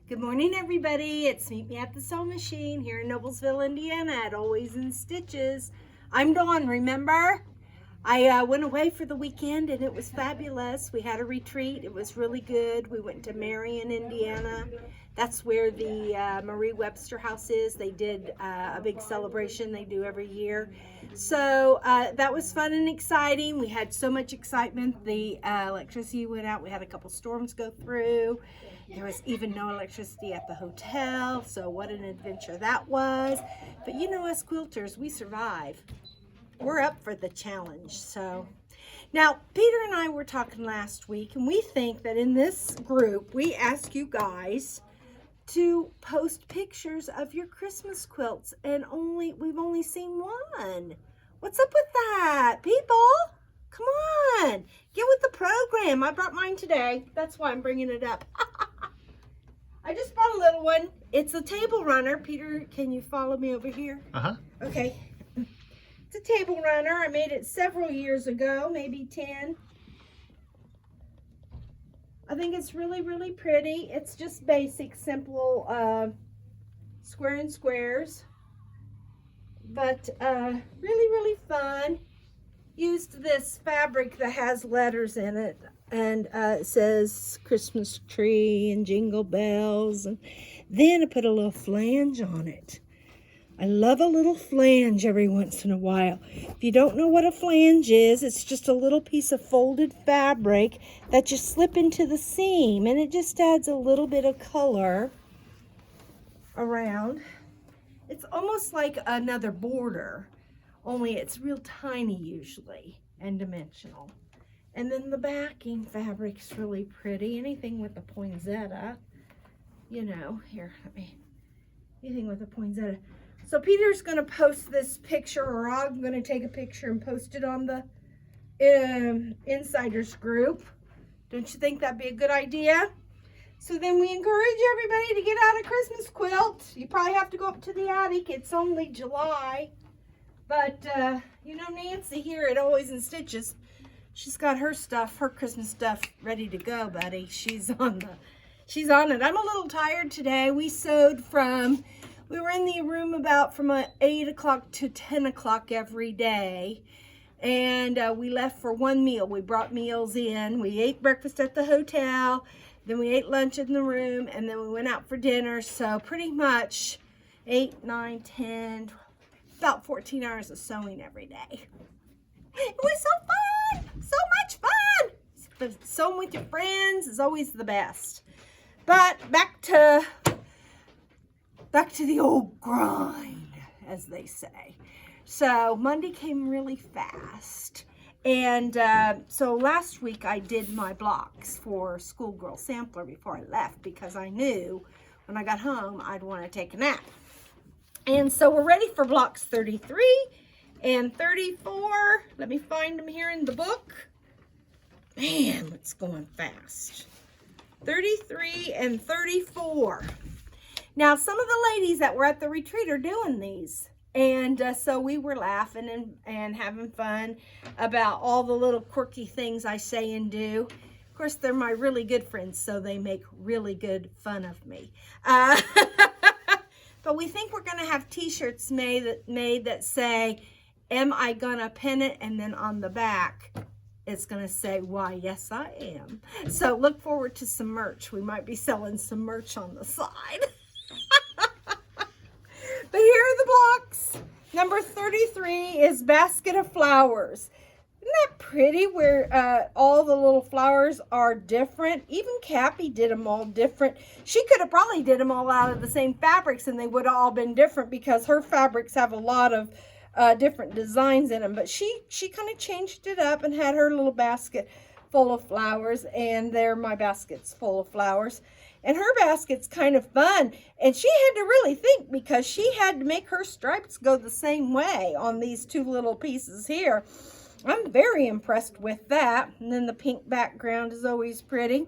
Good morning, everybody. It's Meet Me at the Sewing Machine here in Noblesville, Indiana at Always in Stitches. I'm Dawn, remember? I went away for the weekend and it was fabulous. We had a retreat. It was really good. We went to Marion, Indiana. That's where the Marie Webster house is. They did a big celebration they do every year. So that was fun and exciting. We had so much excitement. The electricity went out. We had a couple storms go through. There was even no electricity at the hotel. So what an adventure that was. But you know, us quilters, we survive. We're up for the challenge. So now Peter and I were talking last week, and we think that in this group we ask you guys to post pictures of your Christmas quilts, and we've only seen one. What's up with that, people? Come on, get with the program. I brought mine today. That's why I'm bringing it up. I just brought a little one. It's a table runner. Peter, can you follow me over here? Okay. It's a table runner. I made it several years ago, maybe 10. I think it's really, really pretty. It's just basic, simple square and squares. But really, really fun. Used this fabric that has letters in it. And it says Christmas tree and jingle bells. And then I put a little flange on it. I love a little flange every once in a while. If you don't know what a flange is, it's just a little piece of folded fabric that you slip into the seam, and it just adds a little bit of color around. It's almost like another border, only it's real tiny usually and dimensional. And then the backing fabric's really pretty. Anything with a poinsettia, you know, anything with a poinsettia. So Peter's going to post this picture, or I'm going to take a picture and post it on the Insiders group. Don't you think that'd be a good idea? So then we encourage everybody to get out a Christmas quilt. You probably have to go up to the attic. It's only July. But, you know, Nancy here at Always in Stitches, she's got her stuff, her Christmas stuff ready to go, buddy. She's on it. I'm a little tired today. We were in the room from 8 o'clock to 10 o'clock every day. And we left for one meal. We brought meals in. We ate breakfast at the hotel. Then we ate lunch in the room. And then we went out for dinner. So pretty much 8, 9, 10, 12, about 14 hours of sewing every day. It was so fun. So much fun. Sewing with your friends is always the best. But back to the old grind, as they say. So Monday came really fast. And so last week I did my blocks for Schoolgirl Sampler before I left, because I knew when I got home I'd want to take a nap. And so we're ready for blocks 33 and 34. Let me find them here in the book. Man, it's going fast. 33 and 34. Now, some of the ladies that were at the retreat are doing these. And so we were laughing and having fun about all the little quirky things I say and do. Of course, they're my really good friends, so they make really good fun of me. But we think we're going to have t-shirts made that say, "Am I gonna pin it?" And then on the back, it's going to say, "Why, yes, I am." So look forward to some merch. We might be selling some merch on the side. But here are the blocks. Number 33 is Basket of Flowers. Isn't that pretty, where all the little flowers are different? Even Cappy did them all different. She could have probably did them all out of the same fabrics, and they would have all been different, because her fabrics have a lot of different designs in them. But she kind of changed it up and had her little basket full of flowers, and there my basket's full of flowers. And her basket's kind of fun. And she had to really think, because she had to make her stripes go the same way on these two little pieces here. I'm very impressed with that. And then the pink background is always pretty.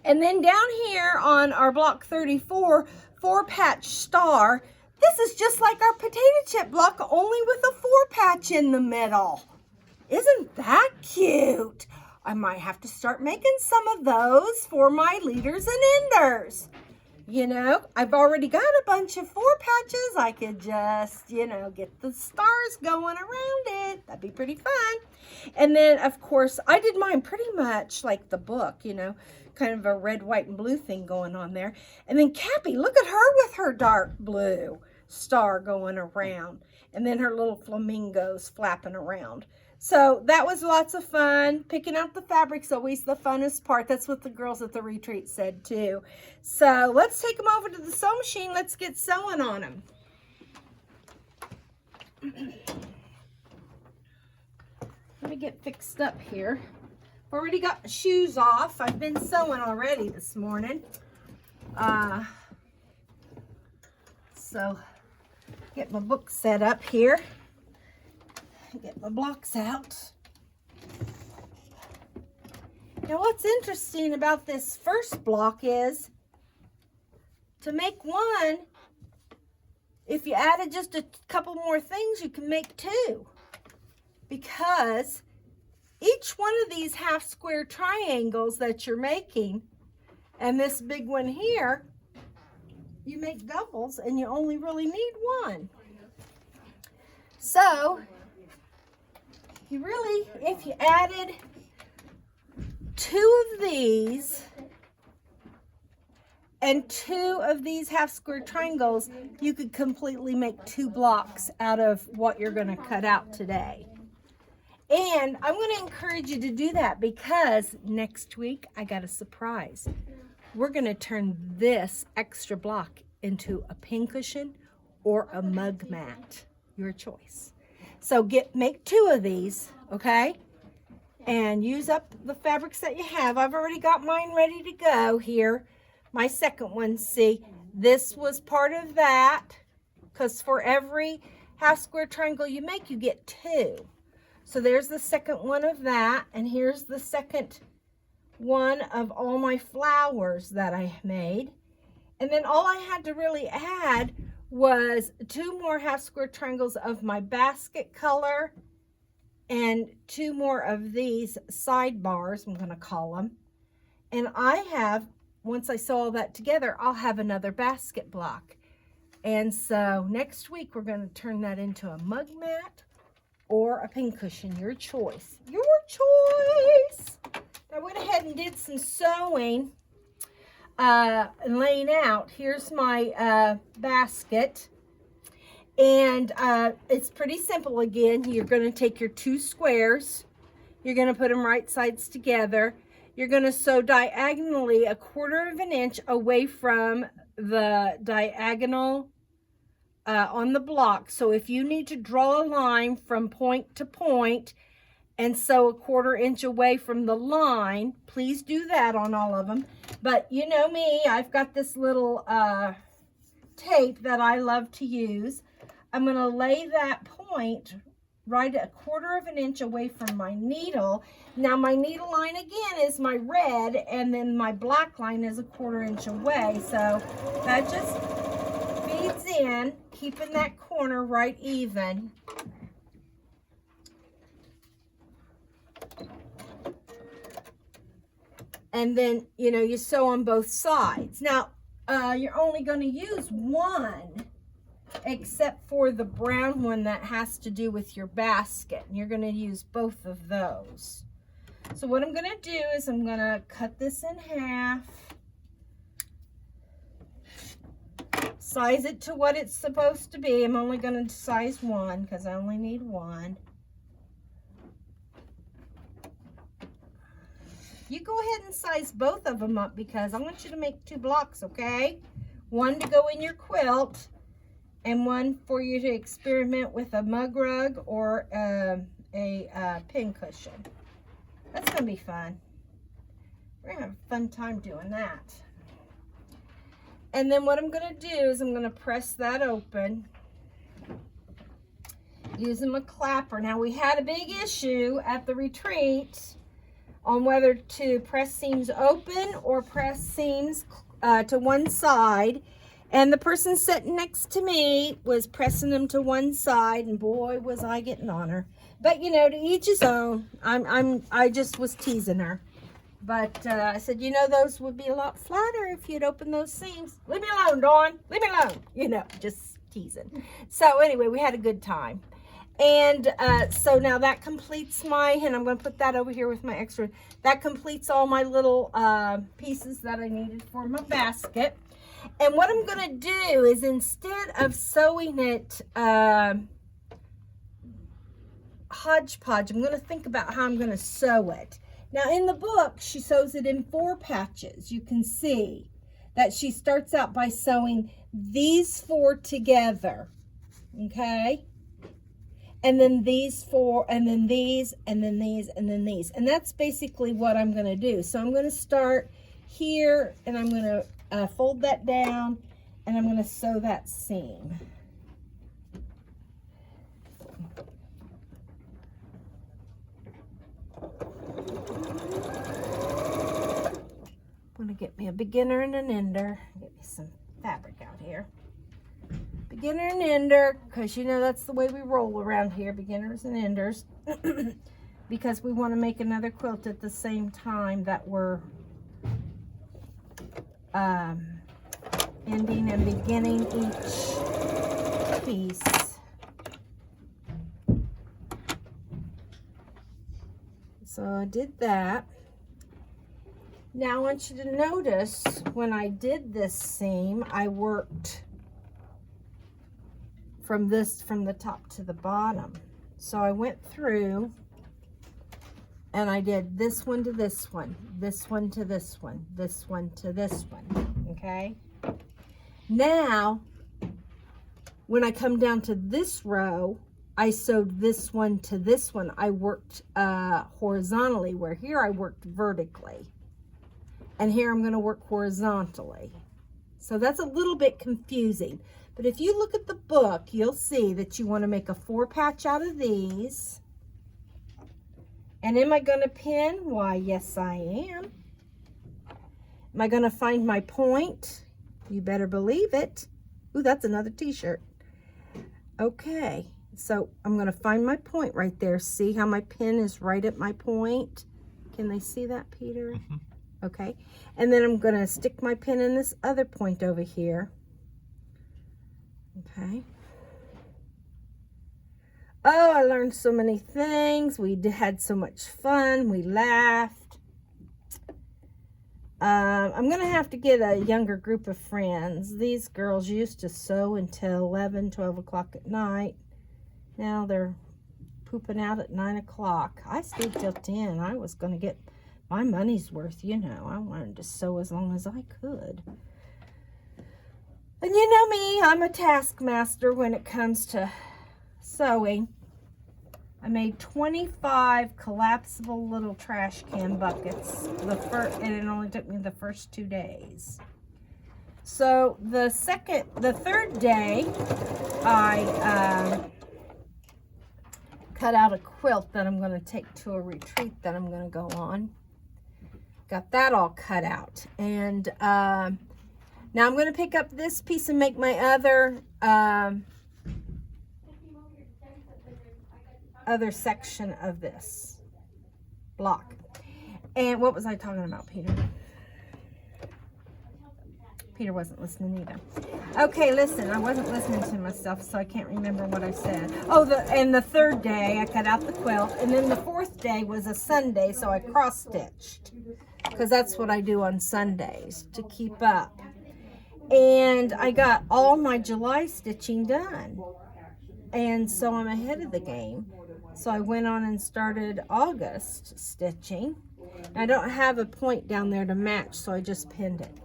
And then down here on our block 34, 4-patch star. This is just like our potato chip block, only with a 4-patch in the middle. Isn't that cute? I might have to start making some of those for my leaders and enders. You know, I've already got a bunch of 4 patches. I could just, you know, get the stars going around it. That'd be pretty fun. And then, of course, I did mine pretty much like the book, you know, kind of a red, white, and blue thing going on there. And then Cappy, look at her with her dark blue star going around. And then her little flamingos flapping around. So that was lots of fun. Picking out the fabric's always the funnest part. That's what the girls at the retreat said too. So let's take them over to the sewing machine. Let's get sewing on them. Let me get fixed up here. Already got my shoes off. I've been sewing already this morning. So get my book set up here. Get my blocks out. Now what's interesting about this first block is to make one, if you added just a couple more things, you can make 2. Because each one of these half square triangles that you're making, and this big one here, you make doubles and you only really need 1. So you really, if you added 2 of these and 2 of these half square triangles, you could completely make 2 blocks out of what you're going to cut out today. And I'm going to encourage you to do that because next week I got a surprise. We're going to turn this extra block into a pincushion or a mug mat, your choice. So make 2 of these, okay? And use up the fabrics that you have. I've already got mine ready to go here. My second one, see, this was part of that, because for every half square triangle you make, you get 2. So there's the second one of that, and here's the second one of all my flowers that I made. And then all I had to really add was 2 more half square triangles of my basket color and 2 more of these sidebars, I'm going to call them. And I have, once I sew all that together, I'll have another basket block. And so next week we're going to turn that into a mug mat or a pincushion, your choice. Your choice! I went ahead and did some sewing and laying out. Here's my basket. And it's pretty simple again. You're going to take your 2 squares. You're going to put them right sides together. You're going to sew diagonally 1/4 of an inch away from the diagonal on the block. So if you need to draw a line from point to point and sew 1/4 inch away from the line, please do that on all of them. But you know me, I've got this little tape that I love to use. I'm going to lay that point right 1/4 of an inch away from my needle. Now my needle line again is my red, and then my black line is 1/4 inch away. So that just feeds in, keeping that corner right even. And then, you know, you sew on both sides. Now, you're only going to use 1, except for the brown one that has to do with your basket. And you're going to use both of those. So what I'm going to do is I'm going to cut this in half. Size it to what it's supposed to be. I'm only going to size 1 because I only need 1. You go ahead and size both of them up because I want you to make 2 blocks, okay? 1 to go in your quilt and 1 for you to experiment with a mug rug or a pin cushion. That's going to be fun. We're going to have a fun time doing that. And then what I'm going to do is I'm going to press that open using a clapper. Now we had a big issue at the retreat on whether to press seams open or press seams to one side. And the person sitting next to me was pressing them to one side, and boy, was I getting on her. But you know, to each his own. I just was teasing her. But I said, you know, those would be a lot flatter if you'd open those seams. Leave me alone, Dawn. Leave me alone. You know, just teasing. So anyway, we had a good time. And so now that completes and I'm going to put that over here with my extra. That completes all my little pieces that I needed for my basket. And what I'm going to do is, instead of sewing it hodgepodge, I'm going to think about how I'm going to sew it. Now in the book, she sews it in 4 patches. You can see that she starts out by sewing these 4 together, okay? And then these 4, and then these, and then these, and then these. And that's basically what I'm going to do. So I'm going to start here, and I'm going to fold that down, and I'm going to sew that seam. I'm going to get me a beginner and an ender. Get me some fabric out here. Beginner and ender, because you know that's the way we roll around here, beginners and enders. Because we want to make another quilt at the same time that we're ending and beginning each piece. So I did that. Now I want you to notice when I did this seam, I worked from the top to the bottom. So I went through and I did this one to this one, this one to this one, this one to this one, okay? Now, when I come down to this row, I sewed this one to this one. I worked horizontally, where here I worked vertically. And here I'm going to work horizontally. So that's a little bit confusing. But if you look at the book, you'll see that you want to make a 4 patch out of these. And am I going to pin? Why, yes, I am. Am I going to find my point? You better believe it. Ooh, that's another t-shirt. Okay, so I'm going to find my point right there. See how my pin is right at my point? Can they see that, Peter? Mm-hmm. Okay, and then I'm going to stick my pin in this other point over here. Okay. Oh, I learned so many things. We had so much fun. We laughed. I'm going to have to get a younger group of friends. These girls used to sew until 11, 12 o'clock at night. Now they're pooping out at 9 o'clock. I stayed till 10. I was going to get my money's worth, you know. I wanted to sew as long as I could. And you know me, I'm a taskmaster when it comes to sewing. I made 25 collapsible little trash can buckets. And it only took me the first 2 days. So the third day, I cut out a quilt that I'm going to take to a retreat that I'm going to go on. Got that all cut out. And now I'm going to pick up this piece and make my other section of this block. And what was I talking about, Peter? Peter wasn't listening either. Okay, listen, I wasn't listening to myself, so I can't remember what I said. Oh, and the third day I cut out the quilt, and then the 4th day was a Sunday, so I cross-stitched, because that's what I do on Sundays to keep up. And I got all my July stitching done, and so I'm ahead of the game. So I went on and started August stitching. I don't have a point down there to match, so I just pinned it.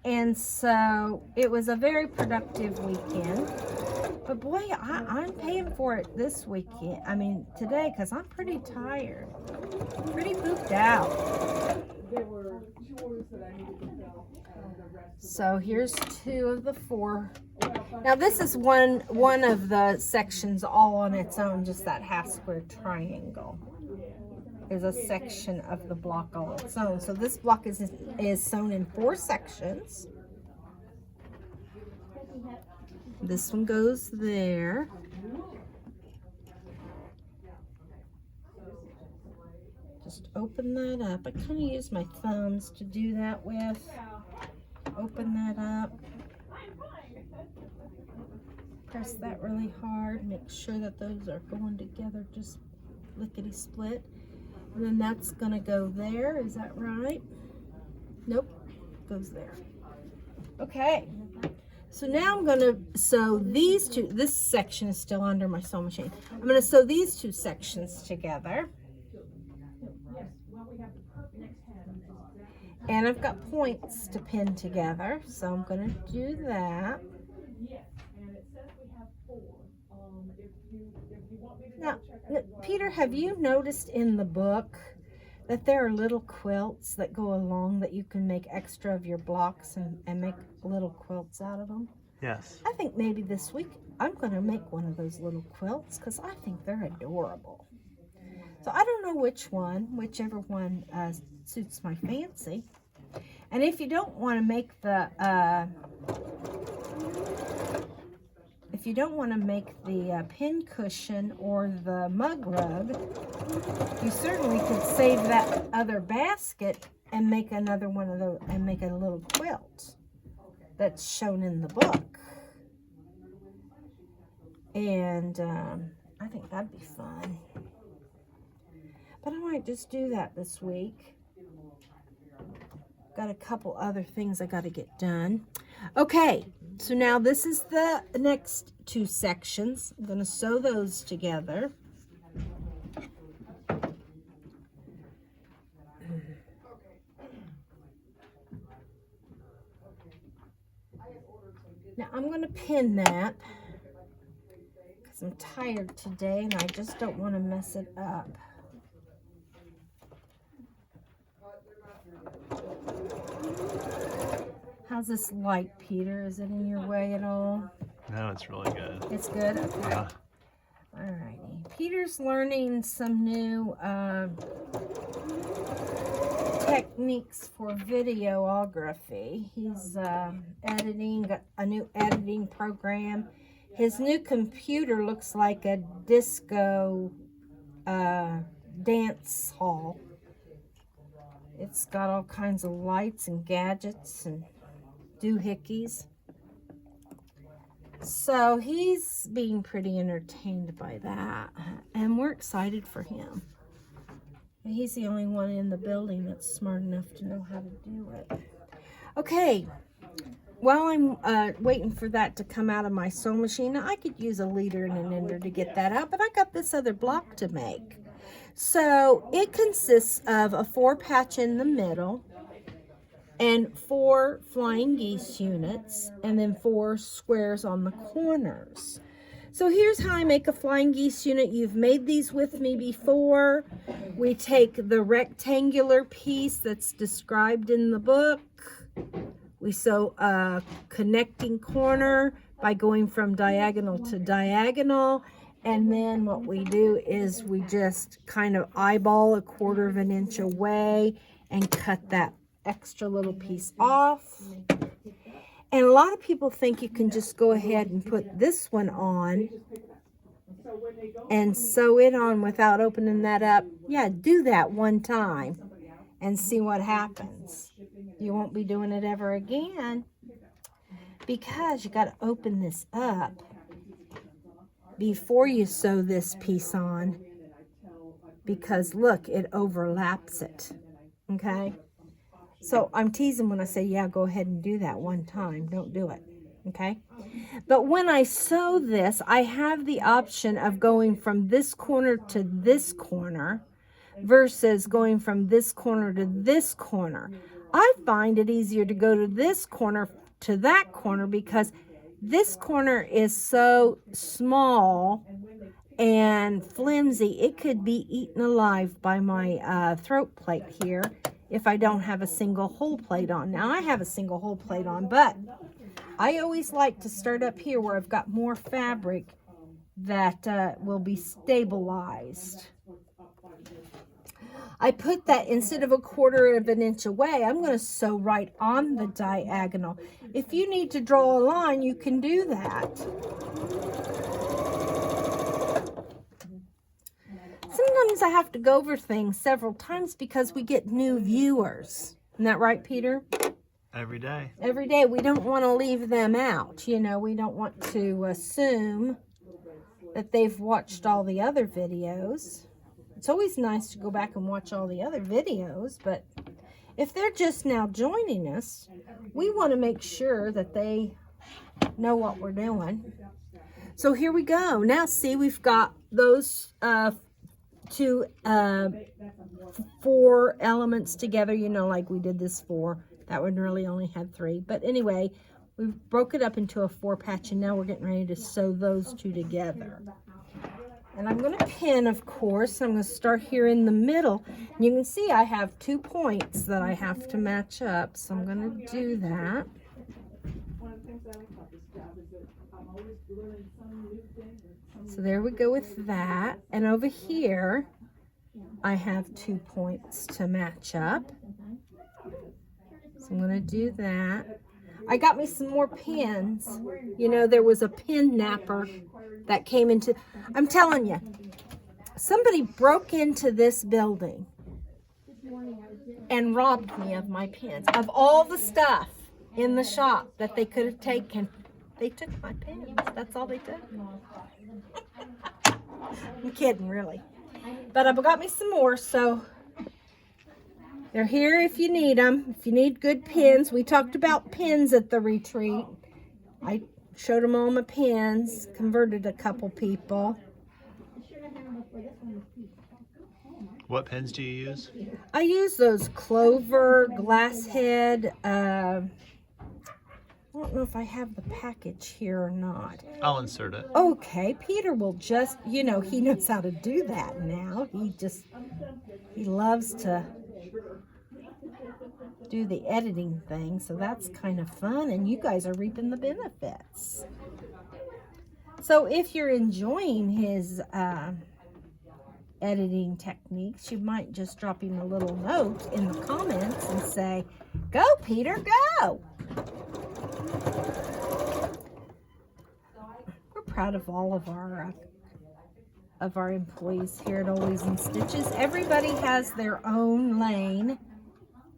And so it was a very productive weekend. But boy, I'm paying for it this weekend. I mean, today, because I'm pretty tired. Pretty pooped out. So here's 2 of the 4. Now this is one of the sections all on its own, just that half square triangle is a section of the block all its own. So this block is sewn in 4 sections. This one goes there. Just open that up. I kind of use my thumbs to do that with. Open that up. Press that really hard. Make sure that those are going together just lickety split. And then that's going to go there. Is that right? Nope. Goes there. Okay. So now I'm going to sew these two. This section is still under my sewing machine. I'm going to sew these two sections together. And I've got points to pin together, so I'm going to do that. Now, Peter, have you noticed in the book that there are little quilts that go along that you can make extra of your blocks and make little quilts out of them? Yes. I think maybe this week I'm going to make one of those little quilts because I think they're adorable. So I don't know which one, whichever one suits my fancy. And if you don't want to make the pin cushion or the mug rug, you certainly could save that other basket and make another one of those and make a little quilt that's shown in the book. And I think that'd be fun. But I might just do that this week. Got a couple other things I got to get done. Okay, so now this is the next two sections. I'm going to sew those together. Now I'm going to pin that because I'm tired today and I just don't want to mess it up. How's this light, Peter? Is it in your way at all? No, it's really good. It's good? Okay. Yeah. Alrighty. Peter's learning some new techniques for videography. He's editing a new editing program. His new computer looks like a disco dance hall. It's got all kinds of lights and gadgets and doohickeys. So he's being pretty entertained by that. And we're excited for him. He's the only one in the building that's smart enough to know how to do it. Okay. While I'm waiting for that to come out of my sewing machine, I could use a leader and an ender to get that out. But I got this other block to make. So it consists of a 4-patch in the middle and 4 flying geese units and then 4 squares on the corners. So here's how I make a flying geese unit. You've made these with me before. We take the rectangular piece that's described in the book. We sew a connecting corner by going from diagonal to diagonal. And then what we do is we just kind of eyeball a 1/4 of an inch away and cut that extra little piece off. And a lot of people think you can just go ahead and put this one on and sew it on without opening that up. Yeah, do that one time and see what happens. You won't be doing it ever again because you got to open this up before you sew this piece on, because look, it overlaps it. Okay, so I'm teasing when I say, yeah, go ahead and do that one time. Don't do it. Okay, but when I sew this, I have the option of going from this corner to this corner versus going from this corner to this corner. I find it easier to go to this corner to that corner because this corner is so small and flimsy, it could be eaten alive by my throat plate here if I don't have a single hole plate on. Now, I have a single hole plate on, but I always like to start up here where I've got more fabric that will be stabilized. I put that, instead of a 1/4 of an inch away, I'm going to sew right on the diagonal. If you need to draw a line, you can do that. sometimes I have to go over things several times because we get new viewers. Isn't that right, Peter? Every day. Every day. We don't want to leave them out. You know, we don't want to assume that they've watched all the other videos. It's always nice to go back and watch all the other videos, but if they're just now joining us, we want to make sure that they know what we're doing. So here we go. Now see, we've got those 4 elements together, you know, like we did this 4. That one really only had 3. But anyway, we broke it up into a 4 patch, and now we're getting ready to sew those 2 together. And I'm going to pin, of course. I'm going to start here in the middle. You can see I have 2 points that I have to match up, so I'm going to do that. So there we go with that. And over here, I have 2 points to match up. So I'm going to do that. I got me some more pins. You know, there was a pin napper that came into... I'm telling you, somebody broke into this building and robbed me of my pins. Of all the stuff in the shop that they could have taken, they took my pins. That's all they took. I'm kidding, really. But I've got me some more, so they're here if you need them. If you need good pins. We talked about pins at the retreat. I showed them all my pins, converted a couple people. What pens do you use? I use those Clover, Glasshead. I don't know if I have the package here or not. I'll insert it. Okay, Peter will just, you know, he knows how to do that now. He loves to do the editing thing, so that's kind of fun, and you guys are reaping the benefits. So if you're enjoying his editing techniques, you might just drop him a little note in the comments and say, "Go, Peter, go!" We're proud of all of our employees here at Always in Stitches. Everybody has their own lane,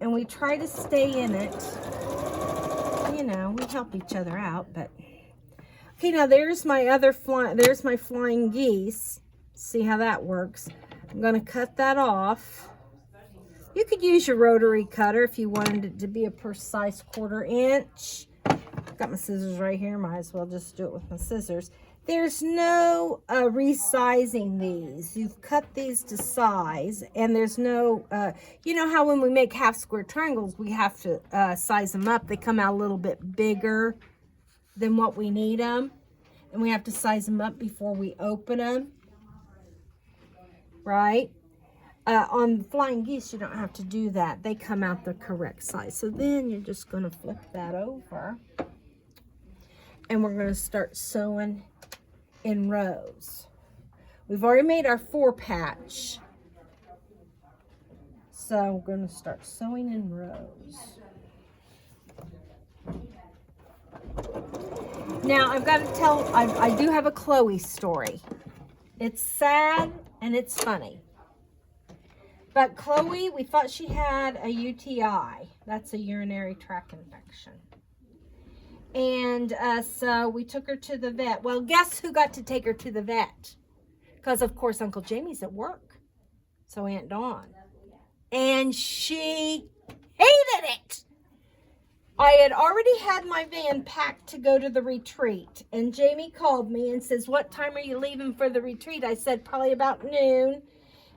and we try to stay in it. You know, we help each other out, but okay, now there's my flying geese. See how that works. I'm going to cut that off. You could use your rotary cutter if you wanted it to be a precise 1/4 inch. Got my scissors right here. Might as well just do it with my scissors. There's no resizing these. You've cut these to size, and there's no, you know how when we make half square triangles, we have to size them up. They come out a little bit bigger than what we need them, and we have to size them up before we open them, right? On flying geese, you don't have to do that. They come out the correct size. So then you're just going to flip that over, and we're going to start sewing in rows. We've already made our 4 patch, so we're going to start sewing in rows. Now I've got to tell, I do have a Chloe story. It's sad and it's funny. But Chloe, we thought she had a UTI. That's a urinary tract infection. And so we took her to the vet. Well, guess who got to take her to the vet? Because, of course, Uncle Jamie's at work. So Aunt Dawn. And she hated it. I had already had my van packed to go to the retreat. And Jamie called me and says, "What time are you leaving for the retreat?" I said, "Probably about noon."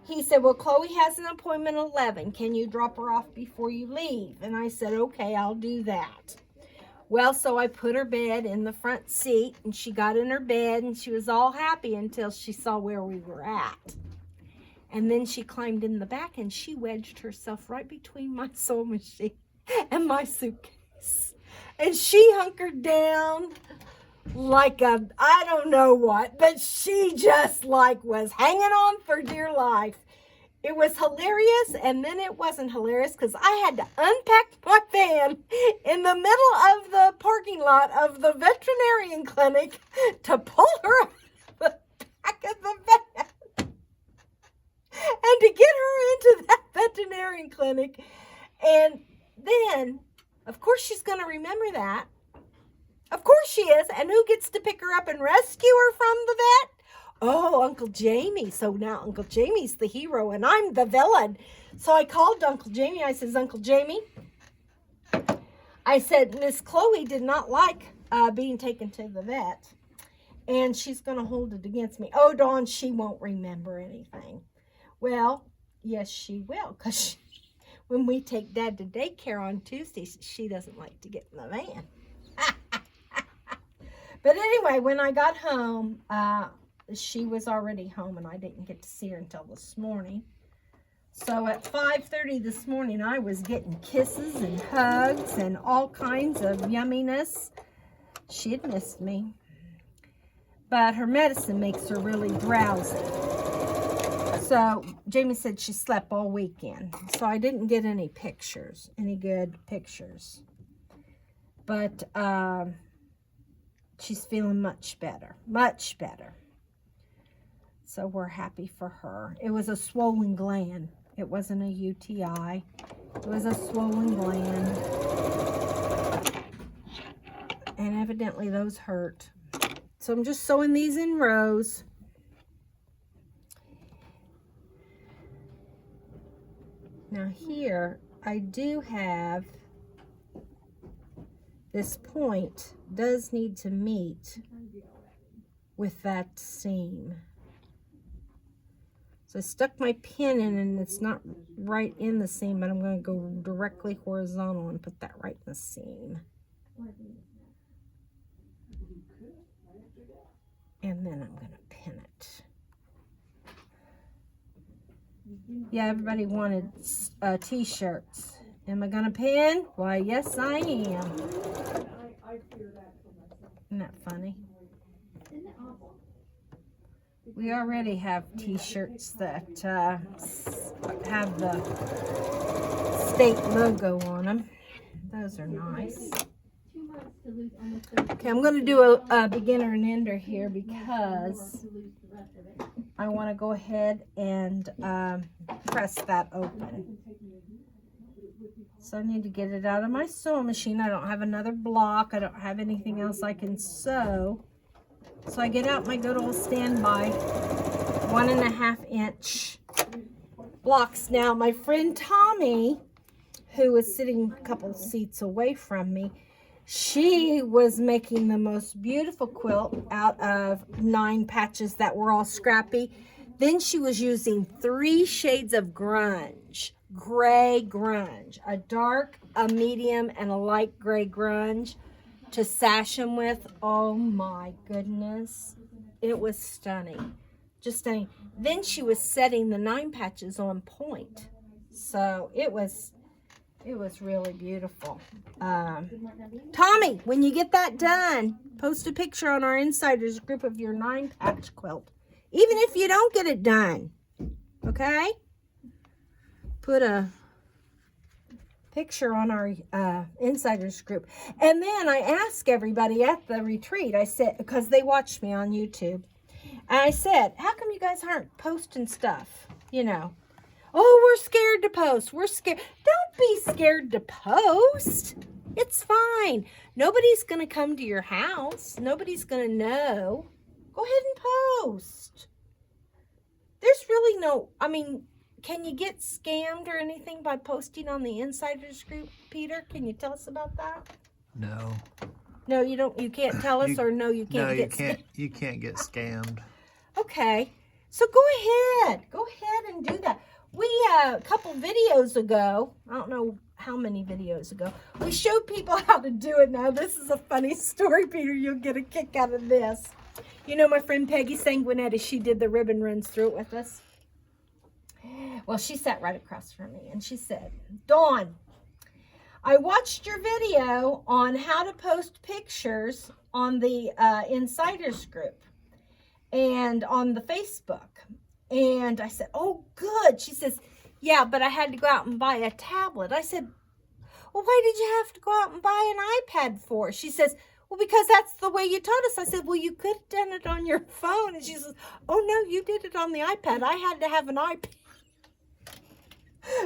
He said, "Well, Chloe has an appointment at 11. Can you drop her off before you leave?" And I said, "Okay, I'll do that." Well, so I put her bed in the front seat, and she got in her bed, and she was all happy until she saw where we were at. And then she climbed in the back, and she wedged herself right between my sewing machine and my suitcase. And she hunkered down like a, I don't know what, but she just like was hanging on for dear life. It was hilarious, and then it wasn't hilarious because I had to unpack my van in the middle of the parking lot of the veterinarian clinic to pull her out of the back of the van. and to get her into that veterinarian clinic. And then, of course, she's going to remember that. Of course she is. And who gets to pick her up and rescue her from the vet? Oh, Uncle Jamie. So now Uncle Jamie's the hero and I'm the villain. So I called Uncle Jamie. I says, Uncle Jamie, I said, Miss Chloe did not like being taken to the vet. And she's going to hold it against me. Oh, Dawn, she won't remember anything. Well, yes, she will. Because when we take Dad to daycare on Tuesdays, she doesn't like to get in the van. But anyway, when I got home, she was already home and I didn't get to see her until this morning. So at 5:30 this morning, I was getting kisses and hugs and all kinds of yumminess. She had missed me. But her medicine makes her really drowsy. So Jamie said she slept all weekend. So I didn't get any pictures, any good pictures. But she's feeling much better, much better. So we're happy for her. It was a swollen gland. It wasn't a UTI. It was a swollen gland. And evidently those hurt. So I'm just sewing these in rows. Now here, I do have this point does need to meet with that seam. So I stuck my pin in and it's not right in the seam, but I'm going to go directly horizontal and put that right in the seam. And then I'm going to pin it. Yeah, everybody wanted t-shirts. Am I going to pin? Why, yes, I am. Isn't that funny? We already have t-shirts that have the state logo on them. Those are nice. Okay, I'm going to do a beginner and ender here because I want to go ahead and press that open. So I need to get it out of my sewing machine. I don't have another block. I don't have anything else I can sew. So I get out my good old standby 1.5 inch blocks. Now my friend Tommy, who was sitting a couple seats away from me, she was making the most beautiful quilt out of 9 patches that were all scrappy. Then she was using 3 shades of grunge, gray grunge, a dark, a medium, and a light gray grunge to sash them with. Oh my goodness. It was stunning. Just stunning. Then she was setting the 9 patches on point. So it was really beautiful. Tommy, when you get that done, post a picture on our insiders group of your 9-patch quilt. Even if you don't get it done. Okay? Put a picture on our insiders group. And then I asked everybody at the retreat, I said, because they watched me on YouTube, and I said, how come you guys aren't posting stuff? You know. Oh, we're scared to post. We're scared. Don't be scared to post. It's fine. Nobody's going to come to your house. Nobody's going to know. Go ahead and post. There's really no, I mean, can you get scammed or anything by posting on the insiders group, Peter? Can you tell us about that? No. No, you don't. You can't tell us, or no, you can't. No, you can't. You can't get scammed. Okay, so go ahead and do that. We a couple videos ago, I don't know how many videos ago, we showed people how to do it. Now this is a funny story, Peter. You'll get a kick out of this. You know my friend Peggy Sanguinetti, she did the ribbon runs through it with us. Well, she sat right across from me and she said, Dawn, I watched your video on how to post pictures on the insiders group and on the Facebook. And I said, oh, good. She says, yeah, but I had to go out and buy a tablet. I said, well, why did you have to go out and buy an iPad for? She says, well, because that's the way you taught us. I said, well, you could have done it on your phone. And she says, oh, no, you did it on the iPad. I had to have an iPad.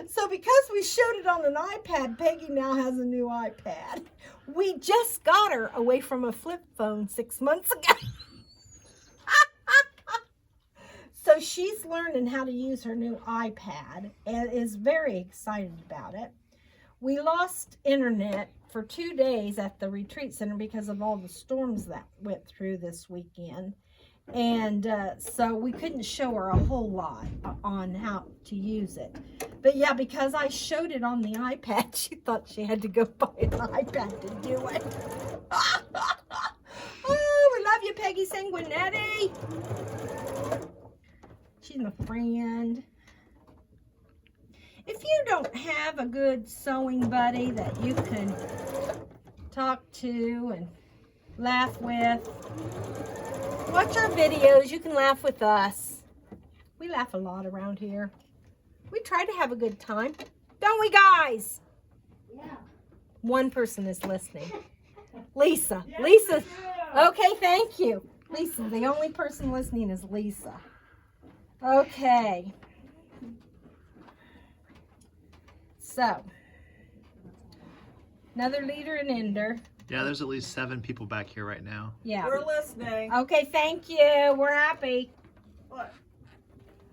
So because we showed it on an iPad, Peggy now has a new iPad. We just got her away from a flip phone 6 months ago. So she's learning how to use her new iPad and is very excited about it. We lost internet for 2 days at the retreat center because of all the storms that went through this weekend. And so we couldn't show her a whole lot on how to use it. But yeah, because I showed it on the iPad, she thought she had to go buy an iPad to do it. Oh, we love you, Peggy Sanguinetti. She's my friend. If you don't have a good sewing buddy that you can talk to and laugh with, watch our videos. You can laugh with us. We laugh a lot around here. We try to have a good time. Don't we, guys? Yeah. One person is listening. Lisa. Lisa. Okay, thank you. Lisa, the only person listening is Lisa. Okay. So, another leader and ender. Yeah, there's at least 7 people back here right now. Yeah. We're listening. Okay, thank you. We're happy. Look,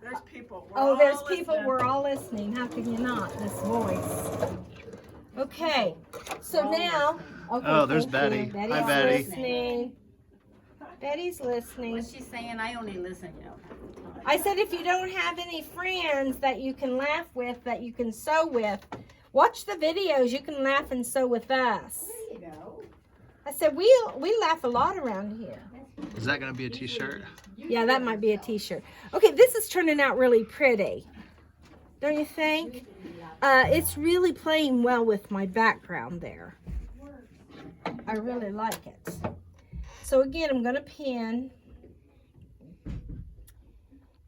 there's people. There's people. We're all listening. How can you not? This voice. Okay. So now. Okay, Oh, there's thank Betty. you. Betty's Hi, Betty. listening. Betty's listening. What's she saying? I only listen, you know. I said if you don't have any friends that you can laugh with, that you can sew with, watch the videos. You can laugh and sew with us. There you go. I said we laugh a lot around here. Is that going to be a t-shirt? Yeah, that might be a t-shirt. Okay, this is turning out really pretty. Don't you think? It's really playing well with my background there. I really like it. So again, I'm going to pin.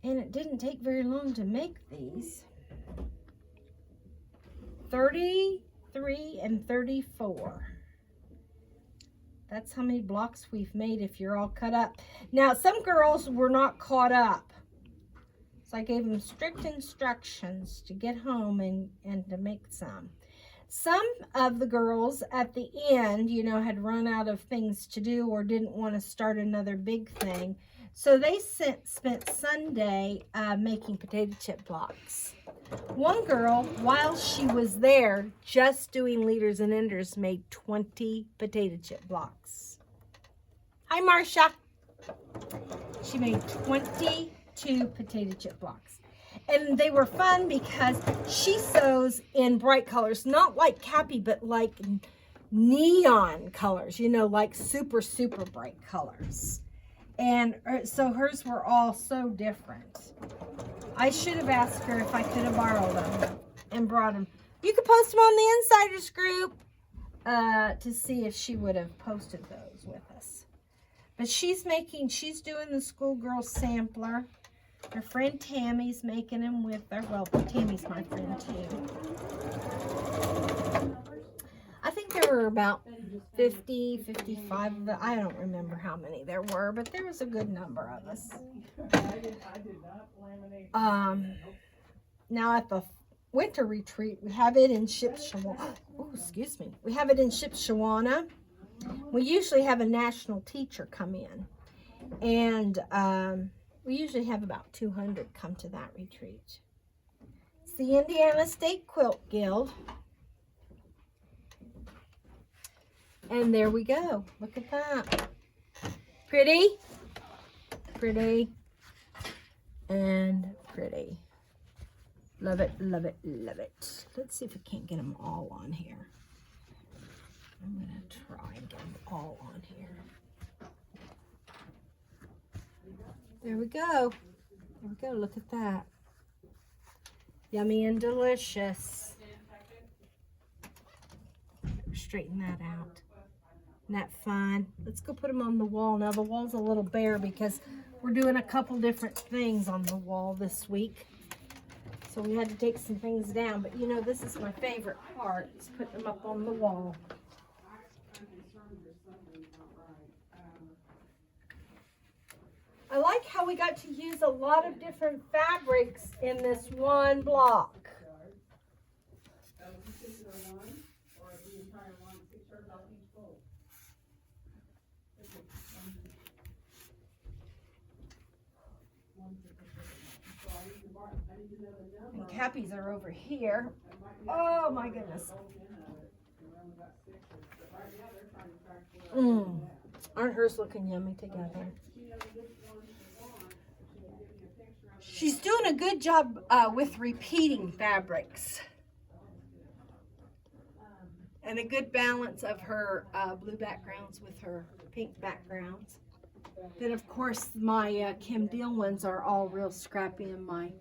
And it didn't take very long to make these. 33 and 34. That's how many blocks we've made if you're all cut up. Now, some girls were not caught up. So I gave them strict instructions to get home and to make some. Some of the girls at the end, you know, had run out of things to do or didn't want to start another big thing. So they spent Sunday making potato chip blocks. One girl, while she was there just doing leaders and enders, made 20 potato chip blocks. Hi, Marcia. She made 22 potato chip blocks. And they were fun because she sews in bright colors, not like Cappy, but like neon colors, you know, like super, super bright colors. And so hers were all so different. I should have asked her if I could have borrowed them and brought them. You could post them on the Insiders group to see if she would have posted those with us. But she's doing the Schoolgirl Sampler. Her friend Tammy's making them with her. Well, Tammy's my friend too. I think there were about 50, 55 of them. I don't remember how many there were, but there was a good number of us. Now at the winter retreat, we have it in Shipshewana. Oh, excuse me. We have it in Shipshewana. We usually have a national teacher come in. And we usually have about 200 come to that retreat. It's the Indiana State Quilt Guild. And there we go. Look at that. Pretty. Pretty. And pretty. Love it, love it, love it. Let's see if we can't get them all on here. I'm going to try and get them all on here. There we go. There we go. Look at that. Yummy and delicious. Straighten that out. Isn't that fun? Let's go put them on the wall. Now the wall's a little bare because we're doing a couple different things on the wall this week. So we had to take some things down. But you know, this is my favorite part. Is putting them up on the wall. I like how we got to use a lot of different fabrics in this one block. And Cappy's are over here. Oh my goodness. Aren't hers looking yummy together? She's doing a good job with repeating fabrics. And a good balance of her blue backgrounds with her pink backgrounds. Then of course my Kim Deal ones are all real scrappy, and my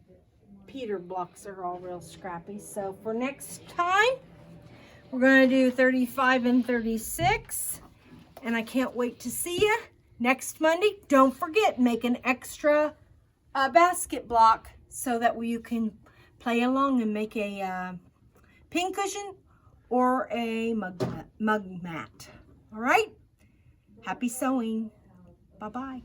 Peter blocks are all real scrappy. So for next time, we're going to do 35 and 36. And I can't wait to see you next Monday. Don't forget, make an extra basket block so that you can play along and make a pin cushion or a mug mat. All right? Happy sewing. Bye-bye.